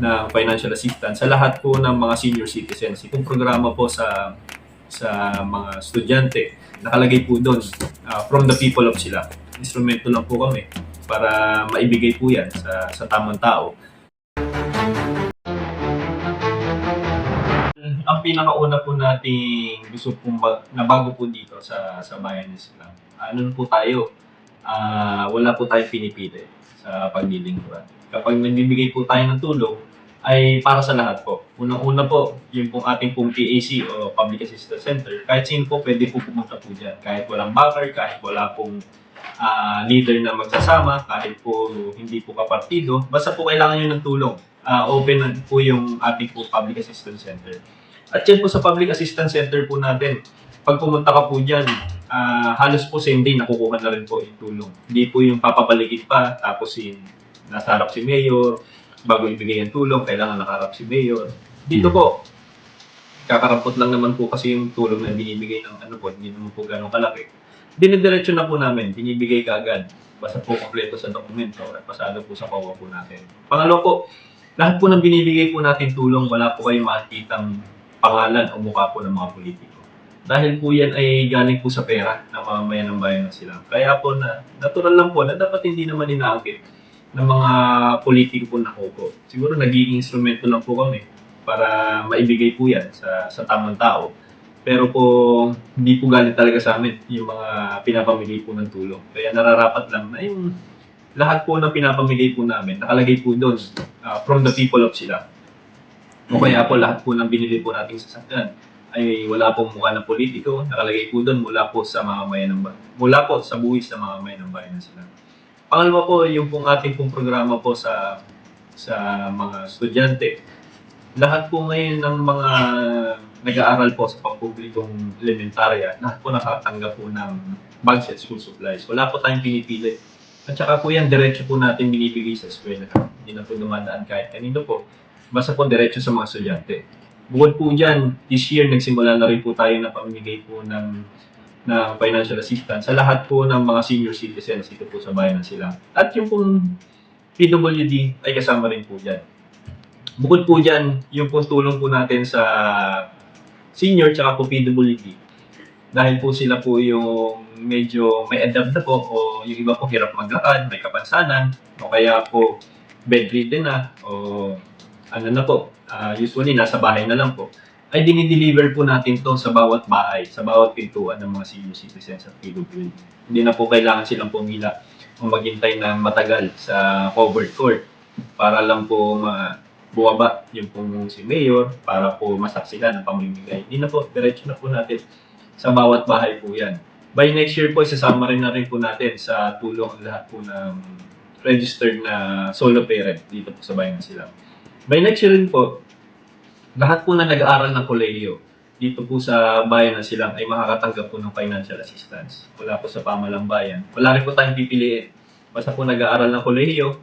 ng financial assistance sa lahat po ng mga senior citizens. Itong programa po sa mga estudyante, nakalagay po doon, from the people of Silao. Instrumento lang po kami para maibigay po yan sa tamang tao. Ang pinakauna po nating gusto pong na bago po dito sa bayan ng Silao, ano po tayo, wala po tayong pinipili sa paglilingkuran. Kapag nagbibigay po tayo ng tulong, ay para sa lahat po. Unang-una po, yung pong ating pong PAC o Public Assistance Center, kahit sino po pwede po pumunta po dyan. Kahit walang backer, kahit wala pong leader na magsasama, kahit po hindi po kapartido, basta po kailangan nyo ng tulong. Open po yung ating po Public Assistance Center. At yan po sa Public Assistance Center po natin, pag pumunta ka po dyan, halos po same day nakukuha na rin po yung tulong. Hindi po yung papapaligid pa, tapos nasa harap si Mayor, bago ibigay ang tulong, kailangan nakaharap si Mayor. Dito po, kakarampot lang naman po kasi yung tulong na binibigay ng hindi naman po gano'ng kalaki. Dinidiretso na po namin, binibigay ka agad. Basta po kompleto sa dokumento at pasado po sa COA po natin. Pangalawa po, lahat po ng binibigay po natin tulong, wala po kayong makikitang pangalan o mukha po ng mga politiko. Dahil po yan ay galing po sa pera ng mamamayan ng bayan ng Silao. Kaya po natural lang po na dapat hindi naman inaakit ng mga politiko po na ko. Siguro nagiging instrumento lang po kami para maibigay po yan sa tamang tao. Pero po, hindi po galing talaga sa amin yung mga pinapamigay po ng tulong. Kaya nararapat lang na yung lahat po ng pinapamigay po namin, nakalagay po doon, from the people of Silao. O kaya po lahat po ng binili po nating sasakyan ay wala pong mukha ng politiko, nakalagay po doon mula po sa mamamayan ng bayan. Mula po sa buwis ng mamamayan ng bayan ng Silao. Pangalawa po, yung pong ating pong programa po sa mga estudyante. Lahat po ngayon ng mga nag-aaral po sa pampublikong elementarya, lahat po nakatanggap po ng bags at school supplies. Wala po tayong pinipili. At saka po yan, diretso po natin binibigay sa eskwela. Hindi na po dumadaan kahit kanino po. Basta po diretso sa mga estudyante. Bukod po dyan, this year nagsimula na rin po tayo na pamimigay po ng financial assistance sa lahat po ng mga senior citizens dito po sa bayan ng Silao. At yung pong PWD ay kasama rin po dyan. Bukod po dyan, yung pong tulong po natin sa senior tsaka po PWD. Dahil po sila po yung medyo may adapt na po o yung iba po hirap maglakad, may kapansanan, o kaya po bedridden na o ano na po, usually nasa bahay na lang po, ay dinideliver po natin to sa bawat bahay, sa bawat pintuan ng mga senior citizens at PWD. Hindi na po kailangan silang pumila o maghintay ng matagal sa covered court para lang po buwaba yung pong si Mayor para po masaksihan ang pamimigay. Hindi na po, diretso na po natin sa bawat bahay po yan. By next year po, isasama rin na rin po natin sa tulong lahat po ng registered na solo parent dito po sa bayan ng Silao. By next year rin po, lahat po na nag-aaral ng kolehiyo dito po sa bayan ng Silao ay makakatanggap po ng financial assistance. Wala po sa pamalang bayan. Wala rin po tayong pipiliin. Basta po nag-aaral ng kolehiyo,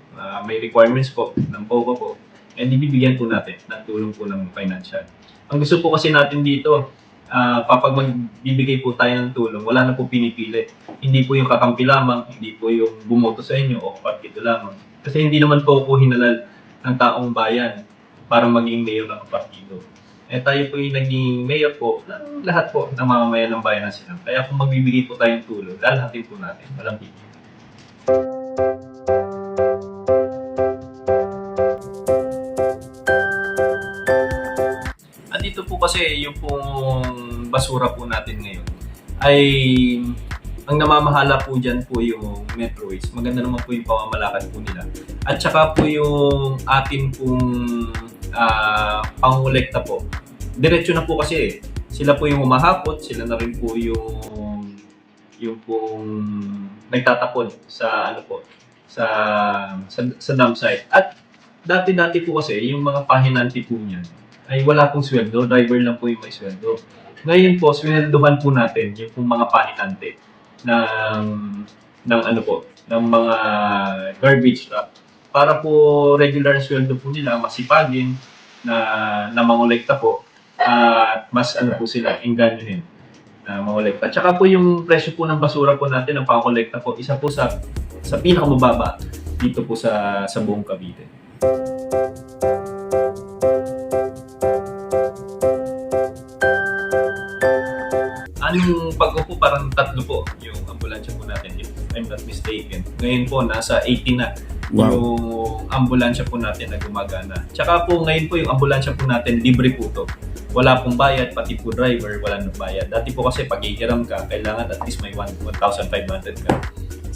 may requirements po ng POGO po, and ibibigyan po natin ng tulong po ng financial. Ang gusto po kasi natin dito, kapag magbibigay po tayo ng tulong, wala na po pinipili. Hindi po yung kakampi lamang, hindi po yung bumoto sa inyo o partido lamang. Kasi hindi naman po ako hinalal ng taong bayan para maging mayor ng partido. Tayo po yung naging mayor po ng lahat po ng mamamayan ng bayan ng Silao. Kaya kung magbibigay po tayong tulong, lalahatin po natin, walang pipili. Andito po kasi yung pong basura po natin ngayon ay ang namamahala po dyan po yung Metro Waste. Maganda naman po yung pamamalakad po nila. At saka po yung atin pong pangolekta po. Diretso na po kasi sila po yung humahapot, sila na rin po yung pong nagtatapon sa sa dump site. At dati po kasi yung mga pahinanti po niyan ay wala pong sweldo, driver lang po yung may sweldo. Ngayon po, sweldohan po natin yung pong mga pahinanti ng mga garbage truck para po regular sweldo po nila masipagin na mangolekta po at mas po sila engganyohin na mangolekta. Tsaka po yung presyo po ng basura po natin ng pangolekta po isa po sa pinakamababa dito po sa buong Cavite. hanggang 3 po yung ambulansya po natin, if I'm not mistaken. Ngayon po, nasa 80 na yung ambulansya po natin na gumagana. Tsaka po ngayon po yung ambulansya po natin, libre po to. Wala pong bayad, pati po driver, wala nang bayad. Dati po kasi pag ihiram ka, kailangan at least may 1,500 ka.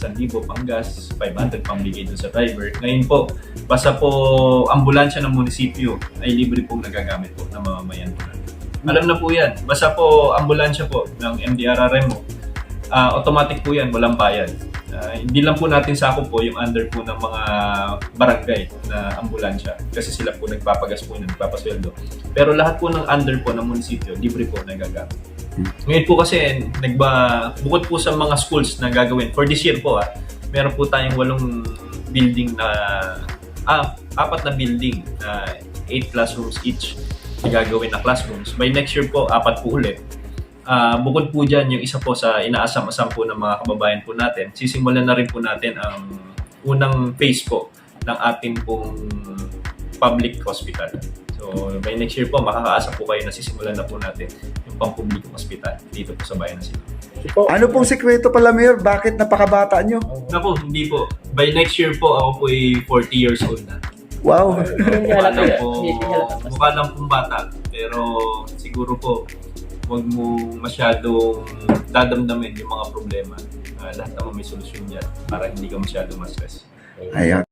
1,000 pang gas, 500 pang bigay dun sa driver. Ngayon po, basta po ambulansya ng munisipyo ay libre pong nagagamit po ng mamamayan po natin. Alam na po yan. Basta po ambulansya po ng MDRRMO, automatic po yan, walang bayad. Hindi lang po natin sakop po yung under po ng mga barangay na ambulansya kasi sila po nagpapagas po yun, nagpapasweldo. Pero lahat po ng under po ng munisipyo, libre po nagagamit. Ngayon po kasi, bukod po sa mga schools na gagawin, for this year po meron po tayong 8 building na, 4 na building na 8 classrooms each na gagawin na classrooms. By next year po, 4 po ulit. Bukod po dyan, yung isa po sa inaasam-asam po ng mga kababayan po natin, sisimulan na rin po natin ang unang phase po ng ating pong public hospital. So, by next year po, makakaasa po kayo na sisimulan na po natin yung pang-public hospital dito po sa bayan ng Silang. Ano pong sikreto pala, Mayor? Bakit napakabata nyo? Naku, hindi po. By next year po, ako po ay 40 years old na. Wow. Mukha lang pong bata. Pero siguro po, huwag mo masyadong dadamdamin yung mga problema. Lahat naman may solusyon dyan para hindi ka masyadong ma-stress. Ayan.